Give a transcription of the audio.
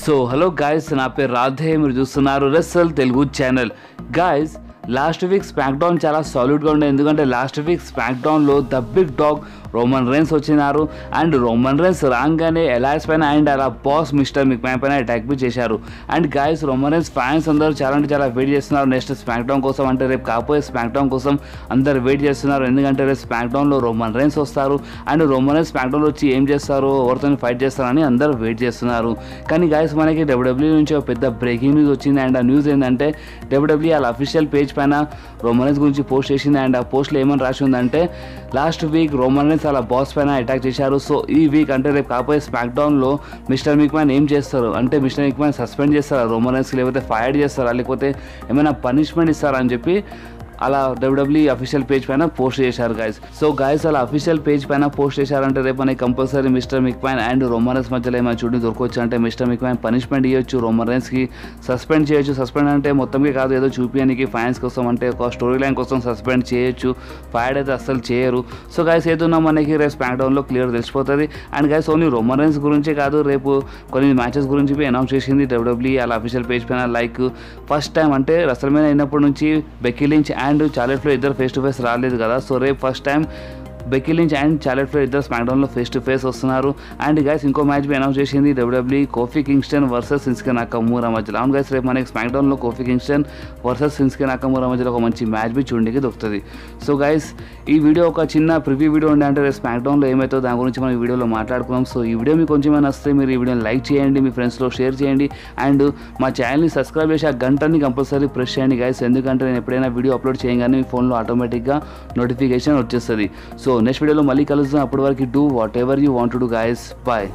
So hello guys, నా పేరు రాధే. మీరు చూస్తున్నారు wrestle Telugu channel. Guys, last week SmackDown చాలా సాలిడ్గా ఉండే. ఎందుకంటే లాస్ట్ వీక్ స్మాక్ డౌన్లో the big dog Roman Reigns వచ్చినారు. అండ్ రోమన్ రైన్స్ రాగానే ఎలాయిస్ పైన అండ్ అలా బాస్ మిస్టర్ మిక్మ్యాన్ పైన అటాక్ బి చేశారు. And guys, Roman Reigns fans అందరూ చాలా అంటే చాలా వెయిట్ చేస్తున్నారు నెక్స్ట్ స్మాక్ డౌన్ కోసం. అంటే రేపు కాకపోయే స్మాక్ డౌన్ కోసం అందరు వెయిట్ చేస్తున్నారు. ఎందుకంటే రేపు స్మాక్ డౌన్లో రోమన్ రైన్స్ వస్తారు. అండ్ రోమన్ రైన్స్ స్మాక్ డౌన్లో వచ్చి ఏం చేస్తారు, ఎవరితో ఫైట్ చేస్తారని అందరూ వెయిట్ చేస్తున్నారు. కానీ గాయస్, మనకి డబ్ల్యూడబ్ల్యూ నుంచి ఒక పెద్ద బ్రేకింగ్ న్యూస్ వచ్చింది. అండ్ ఆ న్యూస్ ఏంటంటే డబ్ల్యూడబ్ల్యూ వాళ్ళ అఫీషియల్ పేజ్ పైన రోమన్ రైన్స్ గురించి పోస్ట్ చేసింది. అండ్ ఆ పోస్ట్లో ఏమని రాసి ఉందంటే, లాస్ట్ వీక్ రోమన్ రైన్స్ వాళ్ళ బాస్ పైన అటాక్ చేశారు. సో ఈ వీక్ అంటే రేపు కాకపోయే స్మాక్ డౌన్లో మిస్టర్ మిక్మ్యాన్ ఏం చేస్తారు అంటే, మిస్టర్ మిక్మ్యాన్ సస్పెండ్ చేస్తారా రోమన్ రైన్స్కి, లేకపోతే ఫైర్ చేస్తారా, లేకపోతే ఏమైనా పనిష్మెంట్ ఇస్తారా అని చెప్పి అలా డబ్ల్యూడబ్ల్యూ అఫీషియల్ పేజ్ పైన పోస్ట్ చేశారు గాయస్. సో గాయస్, అలా అఫీషియల్ పేజ్ పైన పోస్ట్ చేశారంటే రేపు మనకి compulsory mister McMahon and Roman rains మధ్యలో ఏమైనా చూడండి దొరకవచ్చు. అంటే మిస్టర్ మిక్మ్యాన్ పనిష్మెంట్ ఇవ్వచ్చు, రోమన్ రైన్స్కి సస్పెండ్ చేయొచ్చు. సస్పెండ్ అంటే మొత్తంగా కాదు, ఏదో చూపించడానికి ఫ్యాన్స్ కోసం, అంటే ఒక స్టోరీ లైన్ కోసం సస్పెండ్ చేయొచ్చు. ఫైర్ అయితే అస్సలు చేయరు. సో గాయస్, ఏదన్నా మనకి రేపు స్మాక్ డౌన్లో క్లియర్ తెలిసిపోతుంది. And guys, only Roman Reigns గురించే కాదు, రేపు కొన్ని మ్యాచెస్ గురించి అనౌన్స్ చేసింది డబ్ల్యూడబ్ల్యూ అలా అఫీషియల్ పేజ్ పైన. లైక్ ఫస్ట్ టైం అంటే రెస్ల్‌మేనియా అయినప్పటి నుంచి Becky Lynch and Charlotte Flair ఇద్దరు ఫేస్ టు ఫేస్ రాలేదు కదా. సో రేపు first time Becky Lynch and Charlotte Flair ఇద్దరు స్మాక్ డౌన్లో ఫేస్ టు ఫేస్ వస్తున్నారు. అండ్ గైస్, ఇంకో మ్యాచ్ బి అనౌన్స్ చేసింది WW, Kofi Kingston versus Shinsuke Nakamura మధ్యలో. అవును గైస్, రేపు మనకి స్మాక్ డౌన్లో Kofi Kingston versus Shinsuke Nakamura మధ్యలో ఒక మంచి మ్యాచ్ బి చూడడానికి దొరుకుతుంది. సో గైస్, ఈ వీడియో ఒక చిన్న ప్రివ్యూ వీడియో ఉండే. అంటే రేపు స్మాక్ డౌన్లో ఏమవుతుందో దాని గురించి మనం ఈ వీడియోలో మాట్లాడుకున్నాం. సో ఈ వీడియో మీకు కొంచెం వస్తే మీరు ఈ వీడియోని లైక్ చేయండి, మీ ఫ్రెండ్స్లో షేర్ చేయండి. అండ్ మా ఛానల్ని సబ్స్క్రైబ్ చేసి ఆ గంటని కంపల్సరీ ప్రెస్ చేయండి గైస్. ఎందుకంటే నేను ఎప్పుడైనా వీడియో అప్లోడ్ చేయగానే మీ ఫోన్లో ఆటోమేటిక్గా నోటిఫికేషన్ వచ్చేస్తుంది. సో నెక్స్ట్ వీడియోలో మళ్ళీ కలుద్దాం. అప్పటి వరకు do whatever you want to do guys. Bye.